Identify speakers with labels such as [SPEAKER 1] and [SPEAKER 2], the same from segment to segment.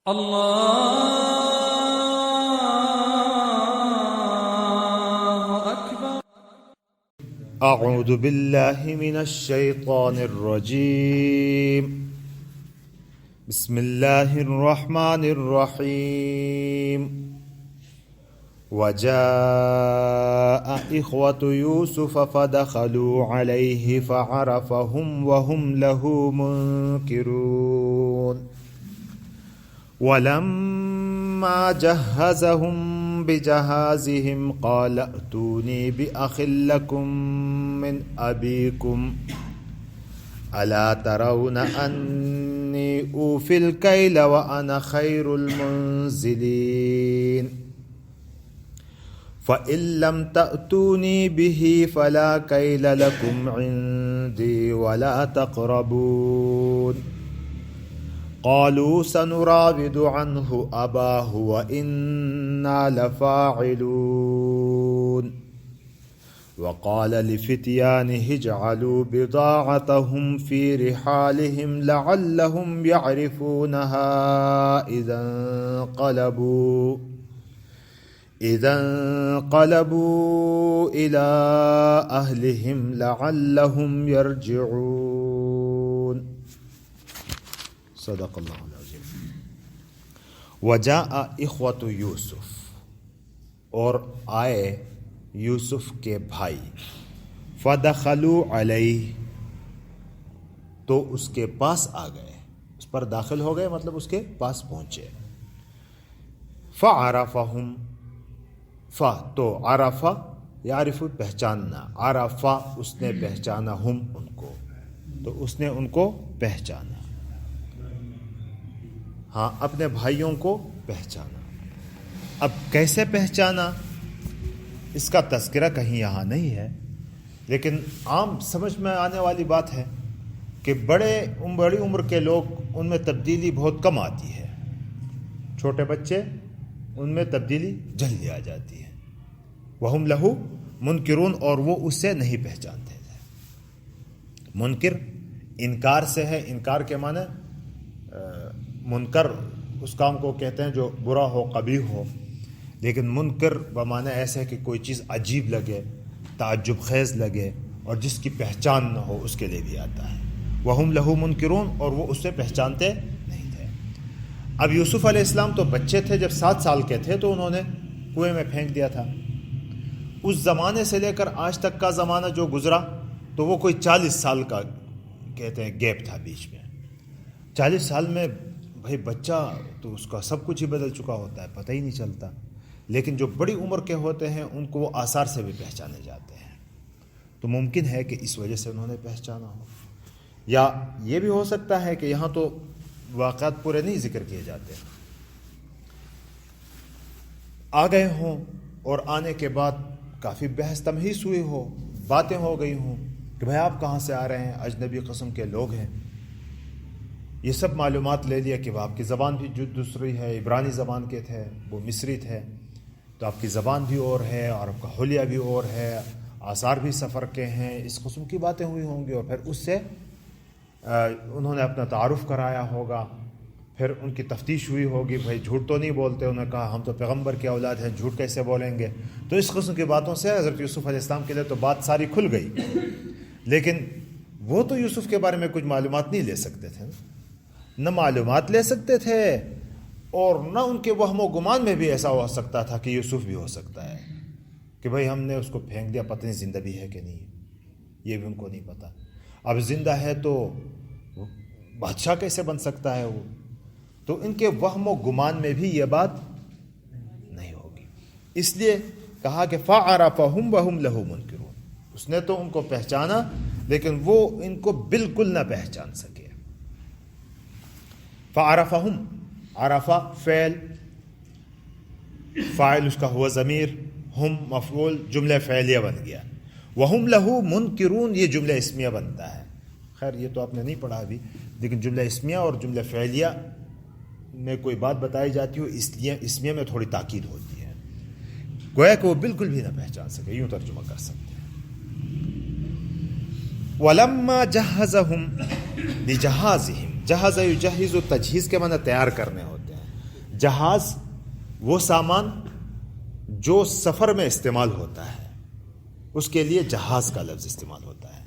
[SPEAKER 1] الله أكبر.
[SPEAKER 2] أعوذ بالله من الشيطان الرجيم. بسم الله الرحمن الرحيم. وجاء إخوة يوسف فدخلوا عليه فعرفهم وهم له منكرون. ولما جهزهم بجهازهم قال ائتوني بأخ لكم من أبيكم ألا ترون أني أوفي الكيل وأنا خير المنزلين فإن لم تأتوني به فلا كيل لكم عندي ولا تقربون. قالوا سنراود عنه أباه وإنا لفاعلون. وقال لفتيانه اجعلوا بضاعتهم في رحالهم لعلهم يعرفونها إذا انقلبوا إلى أهلهم لعلهم يرجعون. صدق اللہ العظیم. وجاء اخوۃ یوسف، اور آئے یوسف کے بھائی، فدخلوا علیہ، تو اس کے پاس آ گئے، اس پر داخل ہو گئے، مطلب اس کے پاس پہنچے. فعرفہم، تو عرفہ یعرف پہچاننا، عرفہ اس نے پہچانا، ہم ان کو، تو اس نے ان کو پہچانا، ہاں اپنے بھائیوں کو پہچانا. اب کیسے پہچانا اس کا تذکرہ کہیں یہاں نہیں ہے، لیکن عام سمجھ میں آنے والی بات ہے کہ بڑی عمر کے لوگ، ان میں تبدیلی بہت کم آتی ہے. چھوٹے بچے، ان میں تبدیلی جلدی آ جاتی ہے. وَهُمْ لَهُ مُنْكِرُونَ، اور وہ اس سے نہیں پہچانتے تھے. منکر انکار سے ہے، انکار کے معنی منکر اس کام کو کہتے ہیں جو برا ہو، قبیح ہو، لیکن منکر بمعنی ایسا ہے کہ کوئی چیز عجیب لگے، تعجب خیز لگے، اور جس کی پہچان نہ ہو اس کے لیے بھی آتا ہے. وَهُمْ لَهُ مُنْكِرُونَ، اور وہ اس سے پہچانتے نہیں تھے. اب یوسف علیہ السلام تو بچے تھے، جب 7 سال کے تھے تو انہوں نے کنویں میں پھینک دیا تھا. اس زمانے سے لے کر آج تک کا زمانہ جو گزرا تو وہ کوئی 40 سال کا کہتے ہیں گیپ تھا بیچ میں. 40 سال میں بھائی بچہ تو اس کا سب کچھ ہی بدل چکا ہوتا ہے، پتہ ہی نہیں چلتا. لیکن جو بڑی عمر کے ہوتے ہیں ان کو وہ آثار سے بھی پہچانے جاتے ہیں. تو ممکن ہے کہ اس وجہ سے انہوں نے پہچانا ہو، یا یہ بھی ہو سکتا ہے کہ یہاں تو واقعات پورے نہیں ذکر کیے جاتے، آ گئے ہوں اور آنے کے بعد کافی بحث تمہیس ہوئی ہو، باتیں ہو گئی ہوں کہ بھائی آپ کہاں سے آ رہے ہیں، اجنبی قسم کے لوگ ہیں. یہ سب معلومات لے لیا کہ وہ آپ کی زبان بھی دوسری ہے، عبرانی زبان کے تھے، وہ مصری تھے، تو آپ کی زبان بھی اور ہے اور آپ کا حلیہ بھی اور ہے، آثار بھی سفر کے ہیں، اس قسم کی باتیں ہوئی ہوں گی. اور پھر اس سے انہوں نے اپنا تعارف کرایا ہوگا، پھر ان کی تفتیش ہوئی ہوگی، بھائی جھوٹ تو نہیں بولتے. انہوں نے کہا ہم تو پیغمبر کی اولاد ہیں، جھوٹ کیسے بولیں گے. تو اس قسم کی باتوں سے حضرت یوسف علیہ السلام کے لیے تو بات ساری کھل گئی. لیکن وہ تو یوسف کے بارے میں کچھ معلومات نہیں لے سکتے تھے، نہ معلومات لے سکتے تھے، اور نہ ان کے وہم و گمان میں بھی ایسا ہو سکتا تھا کہ یوسف بھی ہو سکتا ہے کہ بھائی ہم نے اس کو پھینک دیا، پتہ نہیں زندہ بھی ہے کہ نہیں، یہ بھی ان کو نہیں پتا. اب زندہ ہے تو بادشاہ کیسے بن سکتا ہے وہ؟ تو ان کے وہم و گمان میں بھی یہ بات نہیں ہوگی. اس لیے کہا کہ فَعَرَفَهُمْ وَهُمْ لَهُ مُنْكِرُونَ، اس نے تو ان کو پہچانا لیکن وہ ان کو بالکل نہ پہچان سکے. فَعَرَفَهُمْ، عرفہ فعل، فاعل اس کا ہوا ضمیر، ہم مفعول، جملہ فعلیہ بن گیا. وَهُمْ لَهُ مُنْكِرُونَ، یہ جملہ اسمیہ بنتا ہے. خیر یہ تو آپ نے نہیں پڑھا ابھی، لیکن جملہ اسمیہ اور جملہ فعلیہ میں کوئی بات بتائی جاتی ہو، اس لیے اسمیہ میں تھوڑی تاکید ہوتی ہے، گویا کہ وہ بالکل بھی نہ پہچان سکے، یوں ترجمہ کر سکتے ہیں. وَلَمَّا جَهَّزَهُمْ بِجَهَازِهِمْ، جہز یجہز، تجہیز کے معنی تیار کرنے ہوتے ہیں. جہاز وہ سامان جو سفر میں استعمال ہوتا ہے اس کے لیے جہاز کا لفظ استعمال ہوتا ہے.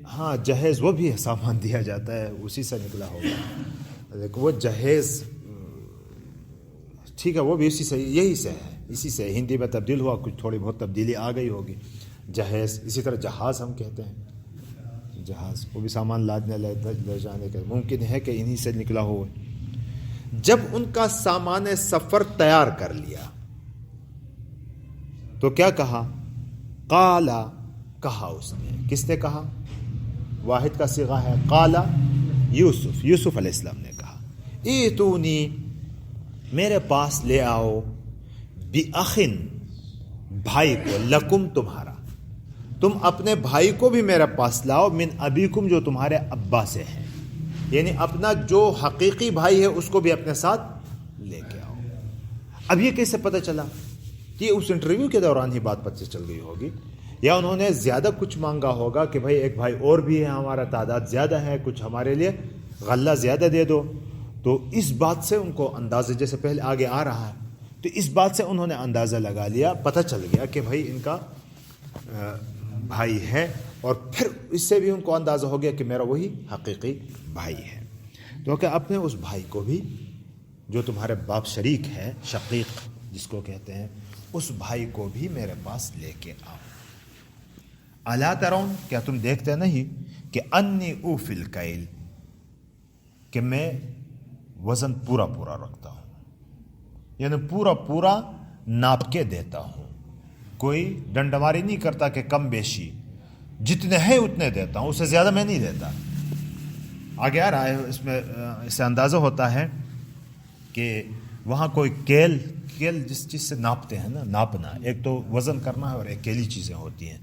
[SPEAKER 2] ہاں جہیز وہ بھی سامان دیا جاتا ہے اسی سے نکلا ہوگا لیکن وہ جہیز ٹھیک ہے وہ بھی اسی سے یہی سے ہے اسی سے ہندی میں تبدیل ہوا کچھ تھوڑی بہت تبدیلی آ گئی ہوگی. جہیز اسی طرح جہاز ہم کہتے ہیں جہاز وہ بھی سامان لادنے لے جانے کا ممکن ہے کہ انہی سے نکلا ہو. جب ان کا سامان سفر تیار کر لیا تو کیا کہا؟ قالا کہا اس نے. کس نے کہا؟ واحد کا صیغہ ہے قالا یوسف علیہ السلام نے کہا ایتونی میرے پاس لے آؤ بِأَخٍ بھائی کو لکم تمہارا تم اپنے بھائی کو بھی میرے پاس لاؤ من ابیکم جو تمہارے ابا سے ہے یعنی اپنا جو حقیقی بھائی ہے اس کو بھی اپنے ساتھ لے کے آؤ. اب یہ کیسے پتہ چلا؟ یہ اس انٹرویو کے دوران ہی بات پتہ چل گئی ہوگی یا انہوں نے زیادہ کچھ مانگا ہوگا کہ بھائی ایک بھائی اور بھی ہے ہمارا تعداد زیادہ ہے کچھ ہمارے لیے غلہ زیادہ دے دو. تو اس بات سے ان کو اندازہ جیسے پہلے آگے آ رہا ہے تو اس بات سے انہوں نے اندازہ لگا لیا پتہ چل گیا کہ بھائی ان کا بھائی ہے اور پھر اس سے بھی ان کو اندازہ ہو گیا کہ میرا وہی حقیقی بھائی ہے. تو کہ اپنے اس بھائی کو بھی جو تمہارے باپ شریک ہے شقیق جس کو کہتے ہیں اس بھائی کو بھی میرے پاس لے کے آؤ. الا ترون کیا تم دیکھتے نہیں کہ انی اوفی الکیل کہ میں وزن پورا رکھتا ہوں یعنی پورا ناپ کے دیتا ہوں. کوئی ڈنڈماری نہیں کرتا کہ کم بیشی جتنے ہیں اتنے دیتا ہوں اس سے زیادہ میں نہیں دیتا. آگے آ رہا ہے اس میں اس سے اندازہ ہوتا ہے کہ وہاں کوئی کیل جس چیز سے ناپتے ہیں نا ناپنا ایک تو وزن کرنا ہے اور ایک کیلی چیزیں ہوتی ہیں.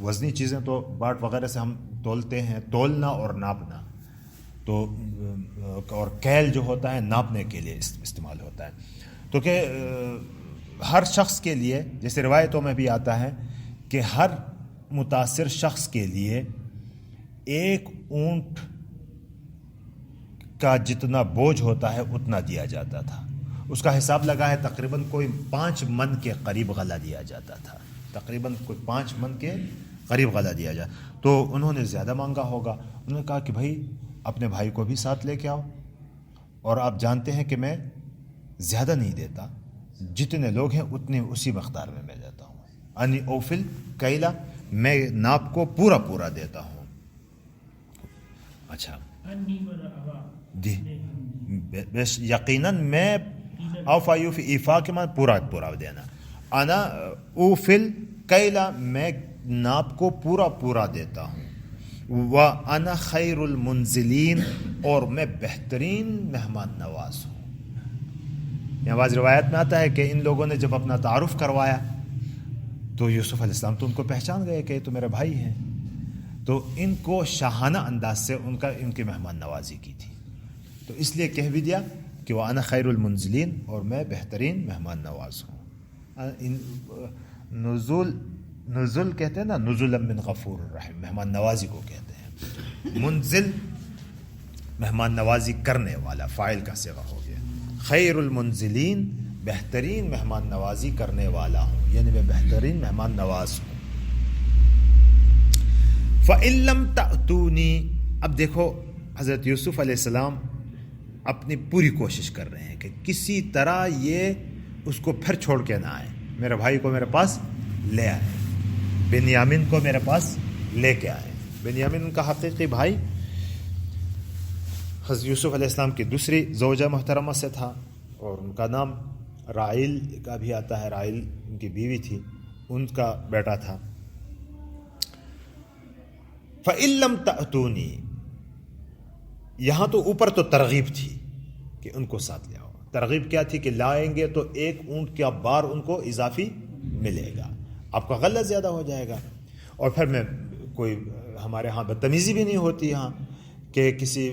[SPEAKER 2] وزنی چیزیں تو باٹ وغیرہ سے ہم تولتے ہیں تولنا اور ناپنا تو اور کیل جو ہوتا ہے ناپنے کے لیے استعمال ہوتا ہے. تو کہ ہر شخص کے لیے جیسے روایتوں میں بھی آتا ہے کہ ہر متاثر شخص کے لیے ایک اونٹ کا جتنا بوجھ ہوتا ہے اتنا دیا جاتا تھا. اس کا حساب لگا ہے تقریباً کوئی 5 من کے قریب غلہ دیا جاتا تھا. تقریباً کوئی 5 من کے قریب غلہ دیا جاتا. تو انہوں نے زیادہ مانگا ہوگا. انہوں نے کہا کہ بھائی اپنے بھائی کو بھی ساتھ لے کے آؤ اور آپ جانتے ہیں کہ میں زیادہ نہیں دیتا جتنے لوگ ہیں اتنے اسی مقدار میں میں دیتا ہوں. انی اوفل کیلا میں ناپ کو پورا دیتا ہوں. اچھا جی یقیناً میں اوفا یوفی ایفا کے معنی پورا دینا. انا اوفل کیلا میں ناپ کو پورا دیتا ہوں. وَأَنَا خَيْرُ الْمُنزِلِينَ اور میں بہترین مہمان نواز ہوں. یہاں بعض روایت میں آتا ہے کہ ان لوگوں نے جب اپنا تعارف کروایا تو یوسف علیہ السلام تو ان کو پہچان گئے کہ یہ تو میرے بھائی ہیں. تو ان کو شاہانہ انداز سے ان کی مہمان نوازی کی تھی. تو اس لیے کہہ بھی دیا کہ وَأَنَا خَيْرُ الْمُنزِلِينَ اور میں بہترین مہمان نواز ہوں. نزول کہتے ہیں نا نزلا من غفور الرحیم مہمان نوازی کو کہتے ہیں. منزل مہمان نوازی کرنے والا فاعل کا صیغہ ہو گیا. خیر المنزلین بہترین مہمان نوازی کرنے والا ہوں یعنی میں بہترین مہمان نواز ہوں. فَإِن لَّمْ تَأْتُونِي اب دیکھو حضرت یوسف علیہ السلام اپنی پوری کوشش کر رہے ہیں کہ کسی طرح یہ اس کو پھر چھوڑ کے نہ آئے. میرے بھائی کو میرے پاس لے آئے بنیامین کو میرے پاس لے کے آئے. بنیامین ان کا حقیقی بھائی حضرت یوسف علیہ السلام کی دوسری زوجہ محترمہ سے تھا اور ان کا نام رائل کا بھی آتا ہے. رائل ان کی بیوی تھی ان کا بیٹا تھا. فَإِن لَّمْ تَأْتُونِي یہاں تو اوپر تو ترغیب تھی کہ ان کو ساتھ لے آؤ. ترغیب کیا تھی کہ لائیں گے تو 1 اونٹ کا بار ان کو اضافی ملے گا آپ کا غلہ زیادہ ہو جائے گا. اور پھر میں کوئی ہمارے ہاں بدتمیزی بھی نہیں ہوتی یہاں کہ کسی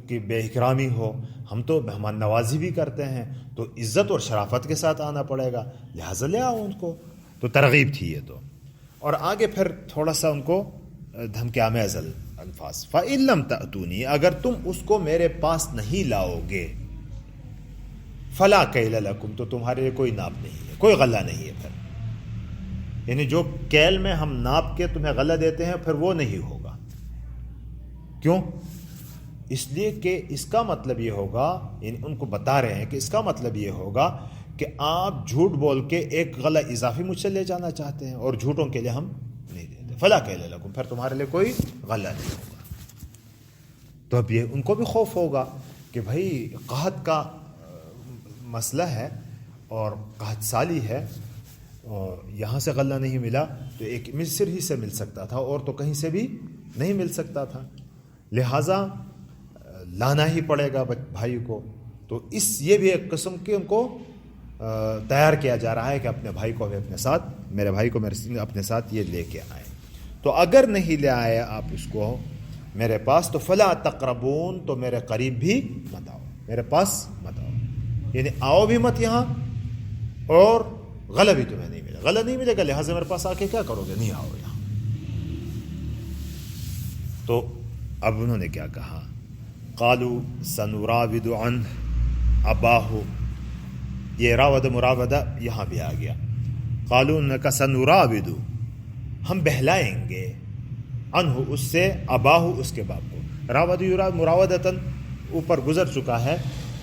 [SPEAKER 2] کی بے احترامی ہو. ہم تو مہمان نوازی بھی کرتے ہیں تو عزت اور شرافت کے ساتھ آنا پڑے گا لہٰذا لے آؤ ان کو. تو ترغیب تھی یہ تو. اور آگے پھر تھوڑا سا ان کو دھمکی آمیز انفاس فَإِن لَمْ تَأْتُونِي اگر تم اس کو میرے پاس نہیں لاؤ گے فَلَا كَيْلَ لَكُمْ تو تمہارے لیے کوئی ناپ نہیں ہے, کوئی غلہ نہیں ہے. پھر یعنی جو کیل میں ہم ناپ کے تمہیں غلہ دیتے ہیں پھر وہ نہیں ہوگا. کیوں؟ اس لیے کہ اس کا مطلب یہ ہوگا, یعنی ان کو بتا رہے ہیں کہ اس کا مطلب یہ ہوگا کہ آپ جھوٹ بول کے ایک غلہ اضافی مجھ سے لے جانا چاہتے ہیں اور جھوٹوں کے لیے ہم نہیں دیتے. فلا کہہ لکم پھر تمہارے لیے کوئی غلہ نہیں ہوگا. تو اب یہ ان کو بھی خوف ہوگا کہ بھائی قحط کا مسئلہ ہے اور قحط سالی ہے اور یہاں سے غلہ نہیں ملا تو ایک مصر ہی سے مل سکتا تھا اور تو کہیں سے بھی نہیں مل سکتا تھا, لہٰذا لانا ہی پڑے گا بھائی کو. تو یہ بھی ایک قسم کے ان کو تیار کیا جا رہا ہے کہ اپنے بھائی کو اپنے ساتھ, میرے بھائی کو میرے اپنے ساتھ یہ لے کے آئیں. تو اگر نہیں لے آئے آپ اس کو میرے پاس تو فلا تقربون تو میرے قریب بھی مت آؤ, میرے پاس مت آؤ. یعنی آؤ بھی مت یہاں اور غلہ بھی تمہیں نہیں ملے, غلہ نہیں ملے گا لہٰذا میرے پاس آ کے کیا کرو گے, نہیں آؤ یہاں. تو اب انہوں نے کیا کہا, قالوا سنراود عنہ اباہ, یہ راود مراودہ یہاں بھی آ گیا. قالوا انہوں نے کہا سنراود ہم بہلائیں گے, عنہ اس سے, اباہ اس کے باپ کو. راود یراد مراودتاً اوپر گزر چکا ہے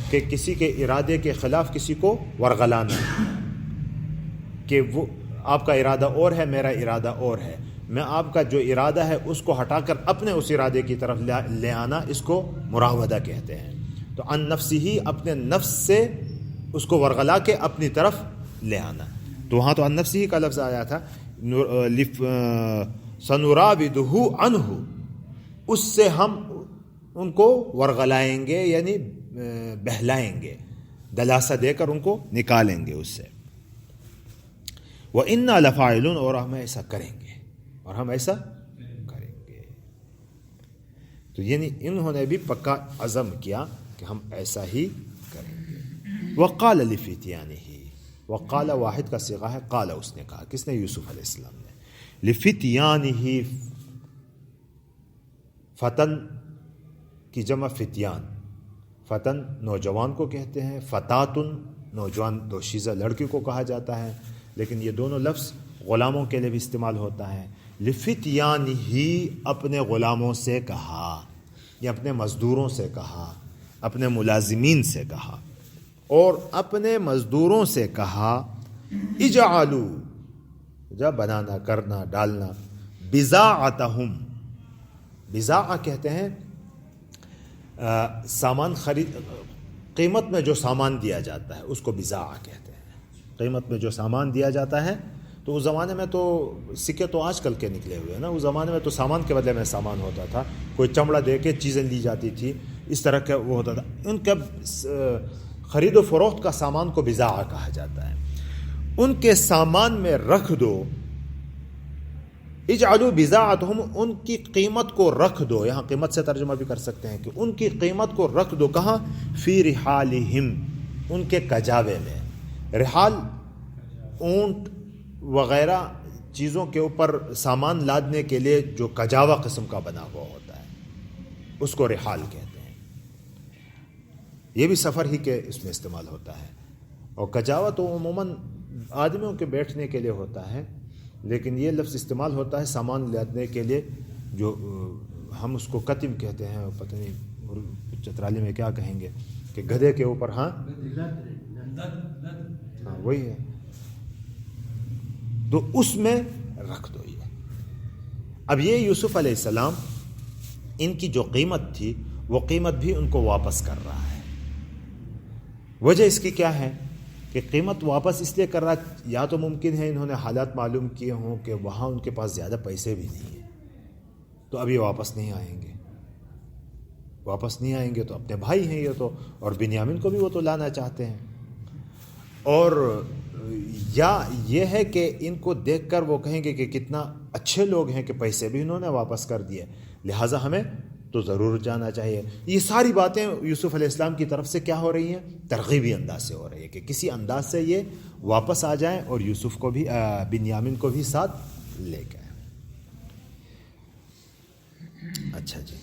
[SPEAKER 2] کہ کسی کے ارادے کے خلاف کسی کو ورغلانا, کہ وہ آپ کا ارادہ اور ہے میرا ارادہ اور ہے, میں آپ کا جو ارادہ ہے اس کو ہٹا کر اپنے اس ارادے کی طرف لے آنا, اس کو مراودہ کہتے ہیں. تو عن نفسہ اپنے نفس سے اس کو ورغلا کے اپنی طرف لے آنا. تو وہاں تو عن نفسہ کا لفظ آیا تھا, سنراودہ عنہ اس سے ہم ان کو ورغلائیں گے یعنی بہلائیں گے, دلاسا دے کر ان کو نکالیں گے اس سے. وَإِنَّا لَفَاعِلُونَ اور ہم ایسا کریں گے, اور ہم ایسا کریں گے. تو یعنی انہوں نے بھی پکا عزم کیا کہ ہم ایسا ہی کریں گے. وَقَالَ لِفِتْيَانِهِ, وقال واحد کا صیغہ ہے, قال اس نے کہا, کس نے, یوسف علیہ السلام نے. لِفِتْيَانِهِ فتن کی جمع فتیان, فتن نوجوان کو کہتے ہیں, فتاتن نوجوان دوشیزہ لڑکی کو کہا جاتا ہے, لیکن یہ دونوں لفظ غلاموں کے لیے بھی استعمال ہوتا ہے. لِفِتْيَانِهِ اپنے غلاموں سے کہا, یا اپنے مزدوروں سے کہا, اپنے ملازمین سے کہا. اور اپنے مزدوروں سے کہا, اجعلوا جب بنانا, کرنا, ڈالنا, بضاعتہم, بضاعہ کہتے ہیں سامان خرید, قیمت میں جو سامان دیا جاتا ہے اس کو بضاعہ کہتے ہیں. قیمت میں جو سامان دیا جاتا ہے, تو اس زمانے میں تو سکے تو آج کل کے نکلے ہوئے ہیں نا, اس زمانے میں تو سامان کے بدلے میں سامان ہوتا تھا, کوئی چمڑا دے کے چیزیں لی جاتی تھی, اس طرح کا وہ ہوتا تھا. ان کے خرید و فروخت کا سامان کو بضاعہ کہا جاتا ہے. ان کے سامان میں رکھ دو, اجعلوا بضاعتہم ان کی قیمت کو رکھ دو, یہاں قیمت سے ترجمہ بھی کر سکتے ہیں کہ ان کی قیمت کو رکھ دو. کہاں, فی رحالہم ان کے کجاوے میں. رحال اونٹ وغیرہ چیزوں کے اوپر سامان لادنے کے لیے جو کجاوا قسم کا بنا ہوا ہوتا ہے اس کو رحال کہتے ہیں. یہ بھی سفر ہی کے اس میں استعمال ہوتا ہے. اور کجاوا تو عموماً آدمیوں کے بیٹھنے کے لیے ہوتا ہے, لیکن یہ لفظ استعمال ہوتا ہے سامان لادنے کے لیے, جو ہم اس کو کتم کہتے ہیں, پتہ نہیں چترالی میں کیا کہیں گے, کہ گدھے کے اوپر. ہاں وہی ہے. تو اس میں رکھ دو یہ. اب یہ یوسف علیہ السلام ان کی جو قیمت تھی وہ قیمت بھی ان کو واپس کر رہا ہے. وجہ اس کی کیا ہے کہ قیمت واپس اس لیے کر رہا ہے, یا تو ممکن ہے انہوں نے حالات معلوم کیے ہوں کہ وہاں ان کے پاس زیادہ پیسے بھی نہیں ہیں, تو اب یہ واپس نہیں آئیں گے. واپس نہیں آئیں گے تو اپنے بھائی ہیں یہ تو, اور بنیامین کو بھی وہ تو لانا چاہتے ہیں. اور یا یہ ہے کہ ان کو دیکھ کر وہ کہیں گے کہ کتنا اچھے لوگ ہیں کہ پیسے بھی انہوں نے واپس کر دیے, لہٰذا ہمیں تو ضرور جانا چاہیے. یہ ساری باتیں یوسف علیہ السلام کی طرف سے کیا ہو رہی ہیں, ترغیبی انداز سے ہو رہی ہے کہ کسی انداز سے یہ واپس آ جائیں اور یوسف کو بھی, بنیامین کو بھی ساتھ لے کے آئیں. اچھا جی،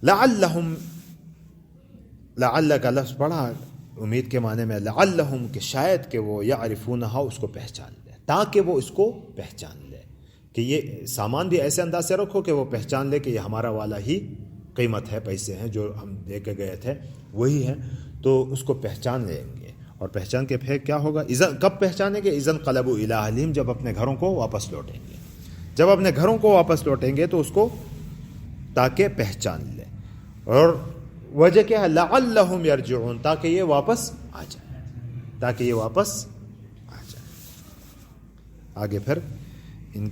[SPEAKER 2] لعلہم، لعل کا لفظ پڑھا امید کے معنی میں، لعلہم کہ شاید کہ وہ یعرفونہا اس کو پہچان لے، تاکہ وہ اس کو پہچان لے، کہ یہ سامان بھی ایسے انداز سے رکھو کہ وہ پہچان لے کہ یہ ہمارا والا ہی قیمت ہے، پیسے ہیں جو ہم دے کے گئے تھے وہی ہے، تو اس کو پہچان لیں گے۔ اور پہچان کے پھر کیا ہوگا؟ کب پہچانیں گے؟ اذن قلبوا الی اہلہم، جب اپنے گھروں کو واپس لوٹیں گے، جب اپنے گھروں کو واپس لوٹیں گے تو اس کو تاکہ پہچان لے۔ اور وجہ کیا ہے؟ لعلہم یرجعون، تاکہ یہ واپس آ جائے، تاکہ یہ واپس آ جائے۔ آگے پھر ان